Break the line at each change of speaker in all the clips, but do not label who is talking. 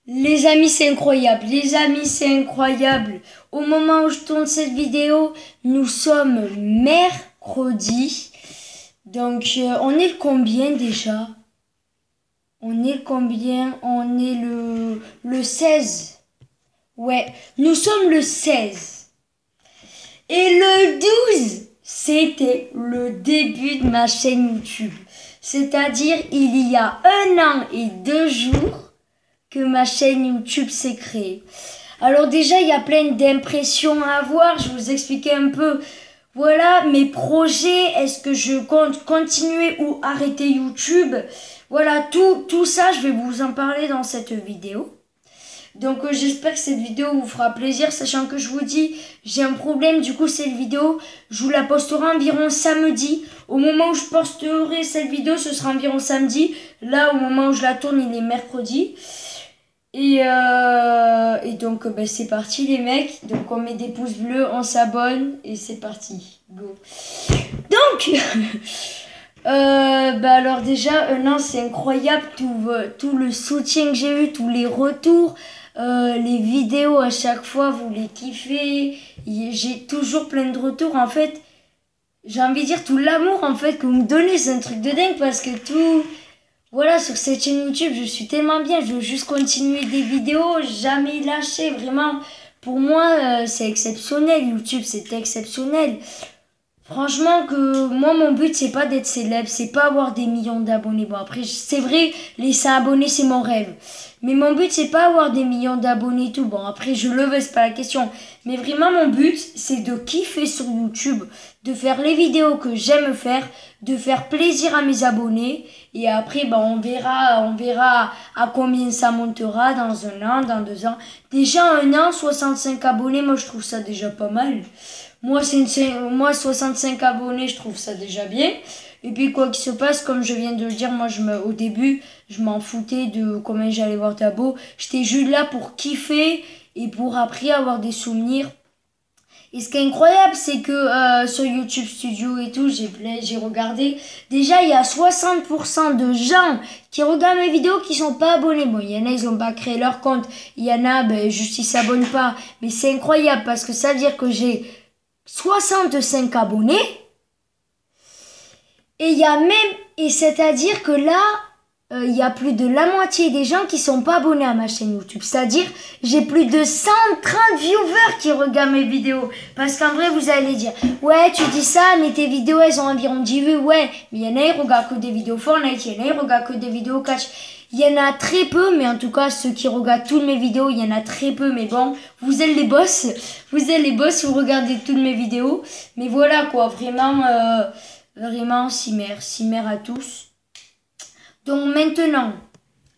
Les amis, c'est incroyable. Les amis, c'est incroyable. Au moment où je tourne cette vidéo, nous sommes mercredi. Donc, on est le combien déjà? On est le combien? On est le 16. Ouais, nous sommes le 16. Et le 12, c'était le début de ma chaîne YouTube. C'est-à-dire, il y a 1 an et 2 jours que ma chaîne YouTube s'est créée. Alors déjà, il y a plein d'impressions à avoir. Je vais vous expliquer un peu. Voilà, mes projets. Est-ce que je compte continuer ou arrêter YouTube? Voilà, tout ça, je vais vous en parler dans cette vidéo. Donc j'espère que cette vidéo vous fera plaisir, sachant que je vous dis, j'ai un problème, du coup cette vidéo, je vous la posterai environ samedi. Au moment où je posterai cette vidéo, ce sera environ samedi. Là, au moment où je la tourne, il est mercredi. Et donc c'est parti les mecs. Donc on met des pouces bleus, on s'abonne et c'est parti. Go. Donc alors déjà 1 an, c'est incroyable, tout le soutien que j'ai eu, tous les retours, les vidéos à chaque fois, vous les kiffez. J'ai toujours plein de retours en fait. J'ai envie de dire tout l'amour en fait que vous me donnez, c'est un truc de dingue parce que voilà, sur cette chaîne YouTube, je suis tellement bien, je veux juste continuer des vidéos, jamais lâcher, vraiment. Pour moi, c'est exceptionnel, YouTube, c'est exceptionnel. Franchement, que moi, mon but, c'est pas d'être célèbre, c'est pas avoir des millions d'abonnés. Bon, après, c'est vrai, les 100 abonnés, c'est mon rêve. Mais mon but, c'est pas avoir des millions d'abonnés et tout. Bon, après, je le veux, c'est pas la question. Mais vraiment, mon but, c'est de kiffer sur YouTube, de faire les vidéos que j'aime faire, de faire plaisir à mes abonnés. Et après, on verra à combien ça montera dans 1 an, dans 2 ans. Déjà, 1 an, 65 abonnés, moi, je trouve ça déjà pas mal. Moi, 65 abonnés, je trouve ça déjà bien. Et puis, quoi qu'il se passe, comme je viens de le dire, moi, au début, je m'en foutais de combien j'allais voir d'abos. J'étais juste là pour kiffer et pour après avoir des souvenirs. Et ce qui est incroyable, c'est que sur YouTube Studio et tout, j'ai regardé. Déjà, il y a 60% de gens qui regardent mes vidéos qui sont pas abonnés. Bon, il y en a, ils ont pas créé leur compte. Il y en a, juste ils s'abonnent pas. Mais c'est incroyable parce que ça veut dire que j'ai 65 abonnés. Et c'est-à-dire que là, il y a plus de la moitié des gens qui sont pas abonnés à ma chaîne YouTube. C'est-à-dire, j'ai plus de 130 viewers qui regardent mes vidéos. Parce qu'en vrai, vous allez dire, ouais, tu dis ça, mais tes vidéos, elles ont environ 10 vues. Ouais, mais il y en a, ils regardent que des vidéos Fortnite, il y en a, ils regardent que des vidéos catch. Il y en a très peu, mais en tout cas, ceux qui regardent toutes mes vidéos, il y en a très peu. Mais bon, vous êtes les boss. Vous êtes les boss, vous regardez toutes mes vidéos. Mais voilà, quoi, vraiment, cimer à tous. Donc maintenant,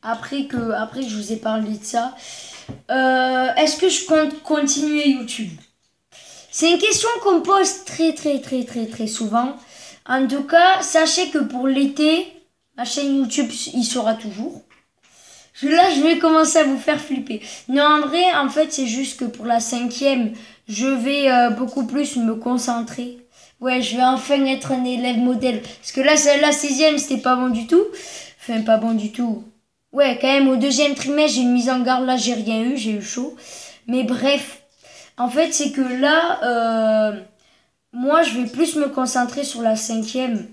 après que je vous ai parlé de ça, est-ce que je compte continuer YouTube? C'est une question qu'on me pose très souvent. En tout cas, sachez que pour l'été, ma chaîne YouTube, il sera toujours. Là, je vais commencer à vous faire flipper. Non, en vrai, en fait, c'est juste que pour la 5e, je vais beaucoup plus me concentrer. Ouais, je vais enfin être un élève modèle. Parce que là, la 6e, c'était pas bon du tout. Enfin, pas bon du tout. Ouais, quand même, au 2e trimestre, j'ai une mise en garde. Là, j'ai rien eu, j'ai eu chaud. Mais bref, en fait, c'est que là, moi, je vais plus me concentrer sur la 5e.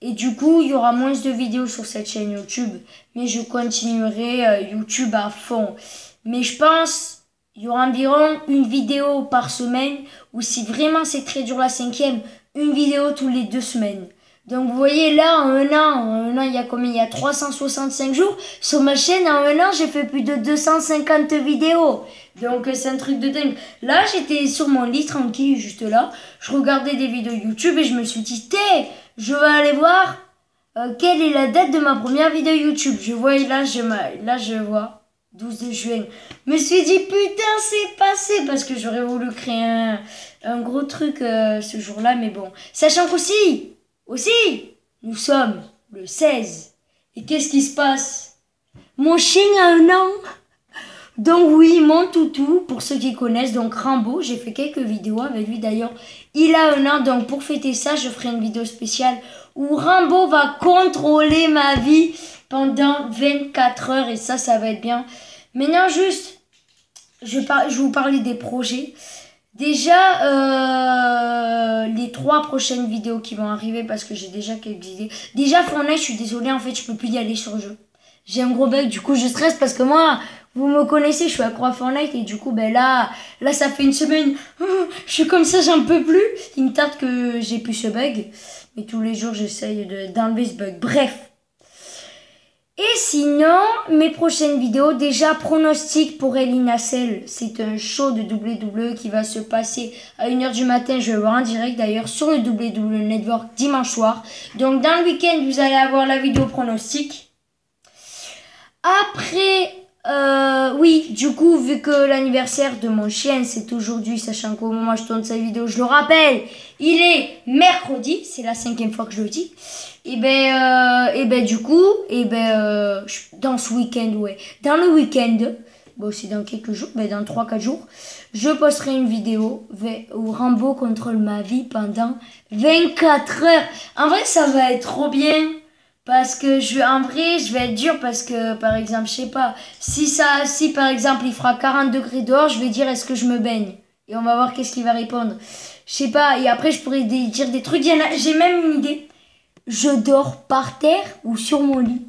Et du coup, il y aura moins de vidéos sur cette chaîne YouTube. Mais je continuerai YouTube à fond. Mais je pense, il y aura environ une vidéo par semaine. Ou si vraiment c'est très dur la 5e, une vidéo tous les 2 semaines. Donc vous voyez là, en 1 an, il y a combien? Il y a 365 jours. Sur ma chaîne, en 1 an, j'ai fait plus de 250 vidéos. Donc c'est un truc de dingue. Là, j'étais sur mon lit tranquille, juste là. Je regardais des vidéos YouTube et je me suis dit, je vais aller voir quelle est la date de ma première vidéo YouTube. Je vois, là, je vois 12 juin. Je me suis dit, putain, c'est passé. Parce que j'aurais voulu créer un gros truc ce jour-là. Mais bon, sachant qu'aussi, nous sommes le 16. Et qu'est-ce qui se passe? Mon chien a 1 an. Donc oui, mon toutou, pour ceux qui connaissent, donc Rambo, j'ai fait quelques vidéos avec lui d'ailleurs. Il a 1 an, donc pour fêter ça, je ferai une vidéo spéciale où Rambo va contrôler ma vie pendant 24 heures. Et ça va être bien. Maintenant, juste, je vais vous parler des projets. Déjà, les 3 prochaines vidéos qui vont arriver parce que j'ai déjà quelques idées. Déjà, Fortnite, je suis désolée, en fait, je peux plus y aller sur le jeu. J'ai un gros bug, du coup, je stresse parce que moi, vous me connaissez, je suis accro à Fortnite et du coup, ben là, ça fait une semaine, je suis comme ça, j'en peux plus. Il me tarde que j'ai plus ce bug. Mais tous les jours, j'essaye d'enlever ce bug. Bref. Et sinon, mes prochaines vidéos, déjà pronostic pour Ellie Nassel. C'est un show de WWE qui va se passer à 1h du matin. Je vais le voir en direct d'ailleurs sur le WWE Network dimanche soir. Donc dans le week-end, vous allez avoir la vidéo pronostic. Après, oui, du coup, vu que l'anniversaire de mon chien, c'est aujourd'hui, sachant qu'au moment où je tourne cette vidéo, je le rappelle, il est mercredi, c'est la 5e fois que je le dis. Et du coup, dans ce week-end, ouais, dans le week-end, bon, c'est dans quelques jours, mais dans 3-4 jours, je posterai une vidéo où Rambo contrôle ma vie pendant 24 heures. En vrai, ça va être trop bien. Parce que en vrai, je vais être dur parce que, par exemple, je sais pas, si par exemple, il fera 40 degrés dehors, je vais dire, est-ce que je me baigne? Et on va voir qu'est-ce qu'il va répondre. Je sais pas, et après, je pourrais dire des trucs, j'ai même une idée. Je dors par terre ou sur mon lit.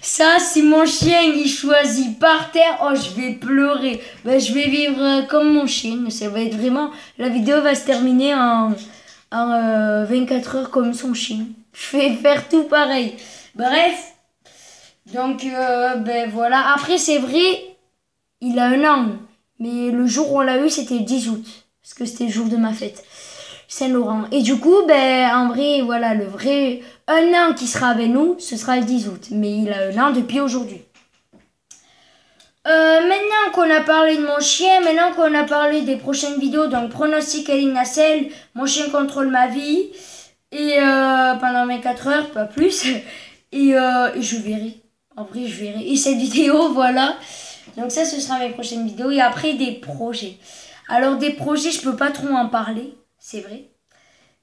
Ça, si mon chien, il choisit par terre, oh, je vais pleurer. Ben, je vais vivre comme mon chien. Ça va être vraiment, la vidéo va se terminer en 24 heures comme son chien. Je vais faire tout pareil. Bref. Donc, voilà. Après, c'est vrai, il a un an. Mais le jour où on l'a eu, c'était le 10 août. Parce que c'était le jour de ma fête. Saint-Laurent. Et du coup, en vrai, voilà, le vrai... Un an qui sera avec nous, ce sera le 10 août. Mais il a un an depuis aujourd'hui. Maintenant qu'on a parlé de mon chien, maintenant qu'on a parlé des prochaines vidéos, donc pronostic Ellie Nassel, mon chien contrôle ma vie... Et pendant 24 heures, pas plus. Et je verrai. En vrai, je verrai. Et cette vidéo, voilà. Donc ça, ce sera mes prochaines vidéos. Et après, des projets. Alors, des projets, je peux pas trop en parler. C'est vrai.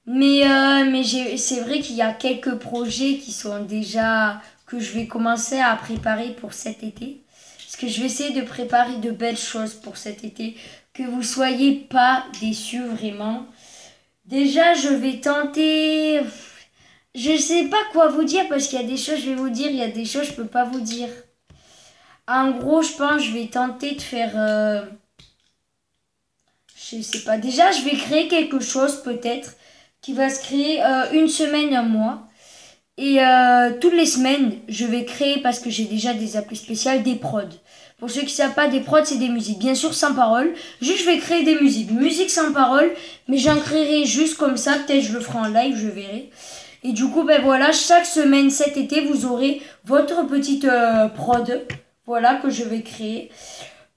Mais c'est vrai qu'il y a quelques projets qui sont déjà... que je vais commencer à préparer pour cet été. Parce que je vais essayer de préparer de belles choses pour cet été. Que vous soyez pas déçus, vraiment. Déjà, je vais tenter... Je sais pas quoi vous dire parce qu'il y a des choses je vais vous dire, il y a des choses je peux pas vous dire. En gros, je pense que je vais tenter de faire... Je sais pas. Déjà, je vais créer quelque chose peut-être qui va se créer une semaine, un mois. Et toutes les semaines, je vais créer, parce que j'ai déjà des applis spéciales, des prods. Pour ceux qui ne savent pas, des prods, c'est des musiques. Bien sûr, sans parole. Juste, je vais créer des musiques. Musique sans parole, mais j'en créerai juste comme ça. Peut-être je le ferai en live, je verrai. Et du coup, voilà, chaque semaine, cet été, vous aurez votre petite prod. Voilà, que je vais créer.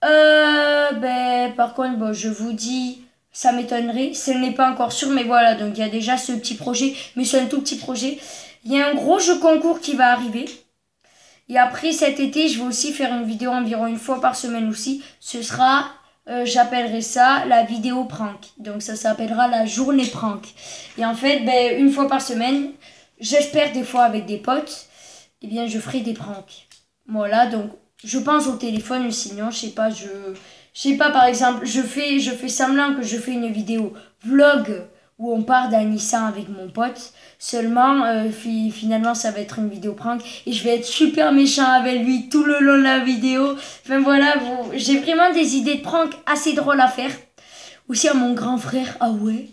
Par contre, je vous dis... Ça m'étonnerait. Ce n'est pas encore sûr, mais voilà. Donc, il y a déjà ce petit projet. Mais c'est un tout petit projet. Il y a un gros jeu concours qui va arriver. Et après cet été, je vais aussi faire une vidéo environ une fois par semaine aussi. Ce sera, j'appellerai ça la vidéo prank. Donc ça s'appellera la journée prank. Et en fait, une fois par semaine, j'espère des fois avec des potes, eh bien je ferai des pranks. Voilà, donc je pense au téléphone, sinon, je sais pas, par exemple, je fais semblant que je fais une vidéo vlog où on part d'un Nissan avec mon pote. Seulement, finalement, ça va être une vidéo prank. Et je vais être super méchant avec lui tout le long de la vidéo. Enfin voilà, j'ai vraiment des idées de prank assez drôles à faire. Aussi à mon grand frère. Ah ouais.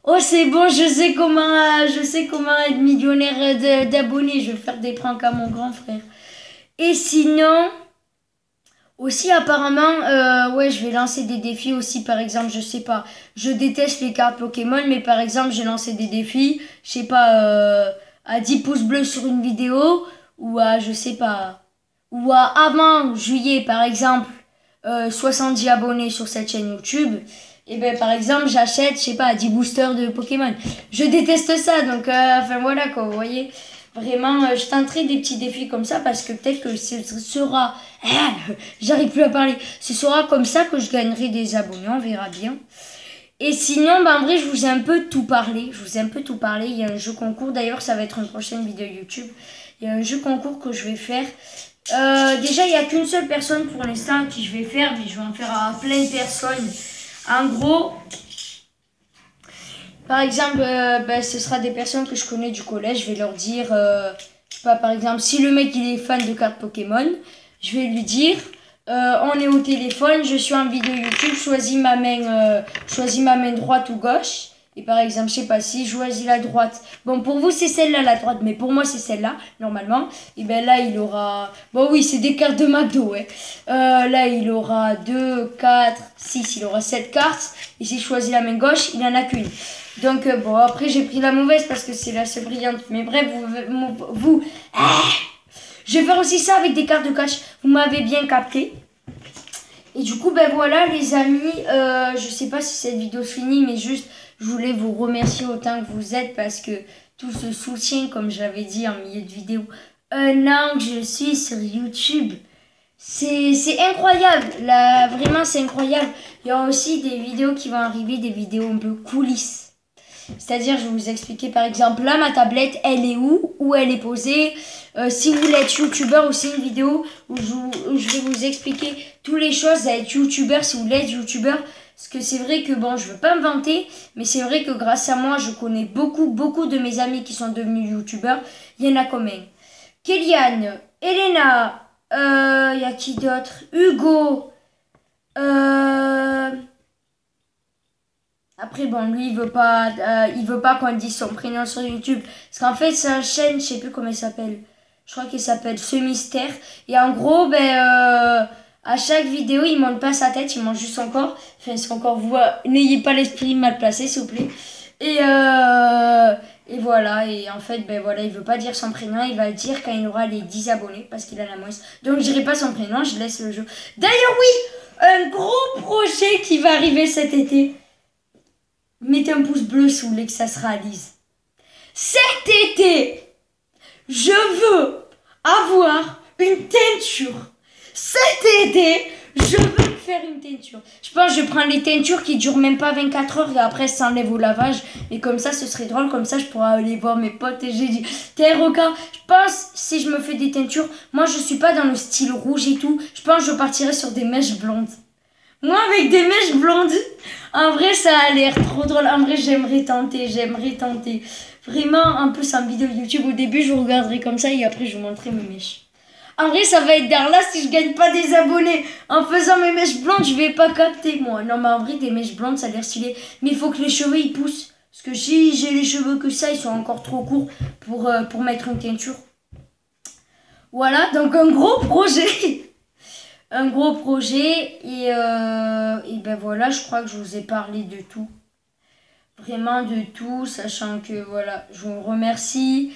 Oh c'est bon, je sais comment être millionnaire d'abonnés. Je vais faire des pranks à mon grand frère. Et sinon... Aussi apparemment, ouais, je vais lancer des défis aussi, par exemple, je sais pas, je déteste les cartes Pokémon, mais par exemple, j'ai lancé des défis, je sais pas, à 10 pouces bleus sur une vidéo, ou à, je sais pas, ou à avant juillet, par exemple, 70 abonnés sur cette chaîne YouTube, et par exemple, j'achète, je sais pas, 10 boosters de Pokémon. Je déteste ça, donc, enfin voilà quoi, vous voyez. Vraiment, je tenterai des petits défis comme ça parce que peut-être que ce sera... j'arrive plus à parler. Ce sera comme ça que je gagnerai des abonnés, on verra bien. Et sinon, en vrai, je vous ai un peu tout parlé. Il y a un jeu concours, d'ailleurs, ça va être une prochaine vidéo YouTube. Il y a un jeu concours que je vais faire Déjà, il n'y a qu'une seule personne pour l'instant à qui je vais faire, mais je vais en faire à plein de personnes. En gros, par exemple, ce sera des personnes que je connais du collège. Je vais leur dire, je sais pas, par exemple, si le mec il est fan de cartes Pokémon, je vais lui dire, on est au téléphone, je suis en vidéo YouTube, choisis ma main droite ou gauche. Et par exemple, je sais pas, si je choisis la droite. Bon, pour vous, c'est celle-là, la droite. Mais pour moi, c'est celle-là, normalement. Et ben là, il aura... Bon, oui, c'est des cartes de McDo, ouais. Là, il aura 2, 4, 6. Il aura 7 cartes. Et si je choisis la main gauche, il en a qu'une. Donc, bon, après, j'ai pris la mauvaise parce que c'est la seule brillante. Mais bref, je vais faire aussi ça avec des cartes de cash. Vous m'avez bien capté. Et du coup, ben voilà, les amis. Je sais pas si cette vidéo se finit, mais juste... Je voulais vous remercier autant que vous êtes parce que tout ce soutien, comme j'avais dit en milieu de vidéo, un an que je suis sur YouTube. C'est incroyable, là, vraiment c'est incroyable. Il y aura aussi des vidéos qui vont arriver, des vidéos un peu coulisses. C'est-à-dire, je vais vous expliquer par exemple, là ma tablette, elle est où elle est posée. Si vous voulez être youtubeur, aussi une vidéo où je vais vous expliquer toutes les choses à être youtubeur, si vous voulez être youtubeur. Parce que c'est vrai que, bon, je veux pas me vanter, mais c'est vrai que grâce à moi, je connais beaucoup de mes amis qui sont devenus youtubeurs. Il y en a combien? Kéliane, Elena, il y a qui d'autre? Hugo. Après, bon, lui, il veut pas qu'on dise son prénom sur YouTube. Parce qu'en fait, sa chaîne, je sais plus comment elle s'appelle. Je crois qu'elle s'appelle Ce Mystère. Et en gros, à chaque vidéo, il monte pas sa tête, il monte juste son corps. Enfin, son corps, vous n'ayez pas l'esprit mal placé, s'il vous plaît. Et voilà, et en fait, voilà, il veut pas dire son prénom, il va le dire quand il aura les 10 abonnés, parce qu'il a la moins. Donc, je dirai pas son prénom, je laisse le jeu. D'ailleurs, oui, un gros projet qui va arriver cet été. Mettez un pouce bleu si vous voulez que ça se réalise. Cet été, je veux avoir une teinture. Cet été, je veux faire une teinture. Je pense que je prends les teintures qui durent même pas 24 heures et après ça s'enlève au lavage. Et comme ça, ce serait drôle. Comme ça, je pourrais aller voir mes potes. Et j'ai dit, t'es regarde, je pense si je me fais des teintures, moi je suis pas dans le style rouge et tout. Je pense que je partirais sur des mèches blondes. Moi, avec des mèches blondes, en vrai, ça a l'air trop drôle. En vrai, j'aimerais tenter. Vraiment, en plus, en vidéo YouTube, au début, je vous regarderai comme ça et après, je vous montrerai mes mèches. En vrai, ça va être derrière là si je gagne pas des abonnés. En faisant mes mèches blondes, je vais pas capter, moi. Non, mais en vrai, des mèches blondes, ça a l'air stylé. Mais il faut que les cheveux, ils poussent. Parce que si j'ai les cheveux que ça, ils sont encore trop courts pour mettre une teinture. Voilà, donc un gros projet. Un gros projet. Et ben voilà, je crois que je vous ai parlé de tout. Vraiment de tout, sachant que voilà, je vous remercie.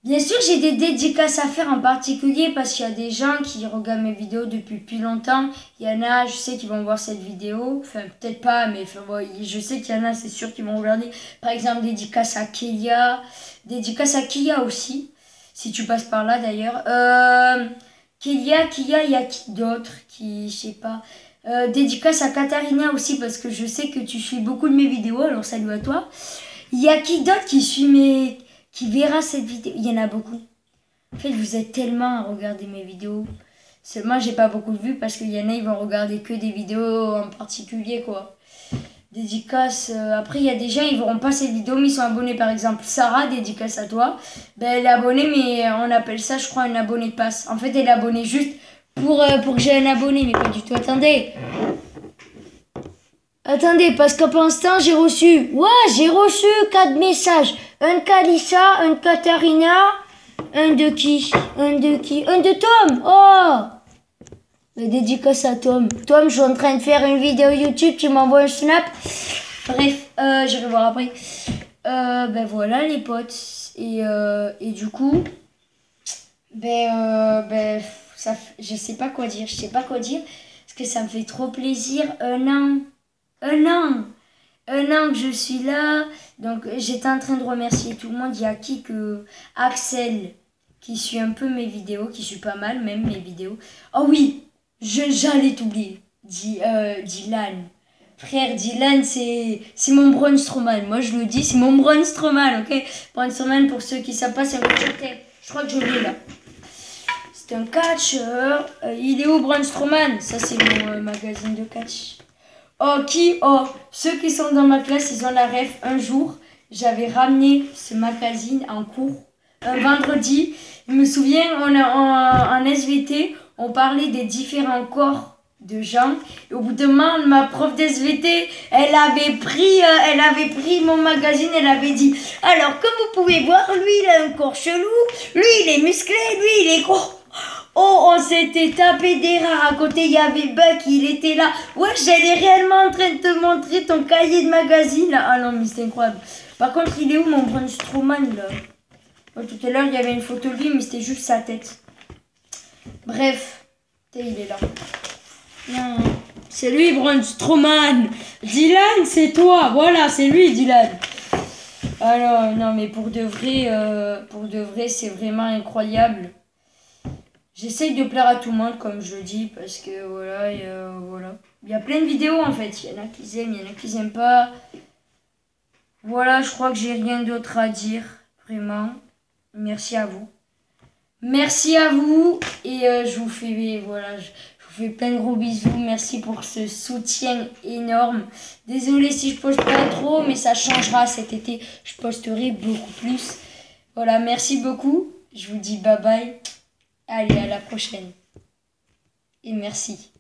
Bien sûr, j'ai des dédicaces à faire en particulier parce qu'il y a des gens qui regardent mes vidéos depuis plus longtemps. Il y en a, je sais, qui vont voir cette vidéo. Enfin, peut-être pas, mais enfin, bon, je sais qu'il y en a, c'est sûr, qui vont regarder. Par exemple, dédicace à Kélia. Dédicace à Kia aussi, si tu passes par là d'ailleurs. Kélia, il y a qui d'autre qui, je sais pas. Dédicace à Katharina aussi parce que je sais que tu suis beaucoup de mes vidéos, alors salut à toi. Il y a qui d'autre qui suit qui verra cette vidéo? Il y en a beaucoup. En fait, vous êtes tellement à regarder mes vidéos. Seulement, j'ai pas beaucoup de vues parce qu'il y en a, ils vont regarder que des vidéos en particulier, quoi. Dédicace. Après, il y a des gens, ils verront pas cette vidéo, mais ils sont abonnés. Par exemple, Sarah, dédicace à toi. Ben, elle est abonnée, mais on appelle ça, je crois, un abonné de passe. En fait, elle est abonnée juste pour que j'ai un abonné, mais pas du tout. Attendez. Attendez, parce que pour l'instant, j'ai reçu 4 messages. Un Kalissa, un Katharina, un de qui? Un de Tom. Oh! Mais dédicace à Tom. Tom, je suis en train de faire une vidéo YouTube, tu m'envoies un snap. Bref, j'irai voir après. Ben voilà les potes. Et du coup, ça, je sais pas quoi dire. Parce que ça me fait trop plaisir. Un an que je suis là. Donc j'étais en train de remercier tout le monde. Il y a Axel qui suit un peu mes vidéos, qui suit pas mal même mes vidéos. Oh oui, j'allais t'oublier. Dylan. Frère, Dylan, c'est mon Braun Strowman. Moi je le dis, c'est mon Braun Strowman, ok? Braun Strowman, pour ceux qui savent pas, c'est un coach de terre. Je crois que je l'ai là. C'est un catcheur. Il est où Braun Strowman? Ça c'est mon magazine de catch. Oh, ceux qui sont dans ma classe, ils ont la ref. Un jour, j'avais ramené ce magazine en cours. Un vendredi, je me souviens, en SVT, on parlait des différents corps de gens. Et au bout d'un moment, ma prof d'SVT, elle avait pris mon magazine, elle avait dit, alors comme vous pouvez voir, lui il a un corps chelou, lui il est musclé, lui il est gros. Oh, on s'était tapé des rares. À côté, il y avait Buck, il était là. Ouais, j'étais réellement en train de te montrer ton cahier de magazine là. Ah non, mais c'est incroyable. Par contre, il est où mon Braun Strowman là? Tout à l'heure, il y avait une photo de lui, mais c'était juste sa tête. Bref, il est là. Non, c'est lui, Braun Strowman. Dylan, c'est toi. Voilà, c'est lui, Dylan. Alors, non, mais pour de vrai, c'est vraiment incroyable. J'essaye de plaire à tout le monde, comme je le dis, parce que voilà, il y a plein de vidéos en fait. Il y en a qui aiment, il y en a qui n'aiment pas. Voilà, je crois que j'ai rien d'autre à dire, vraiment. Merci à vous. Merci à vous et je vous fais plein de gros bisous. Merci pour ce soutien énorme. Désolée si je poste pas trop, mais ça changera cet été. Je posterai beaucoup plus. Voilà, merci beaucoup. Je vous dis bye bye. Allez, à la prochaine. Et merci.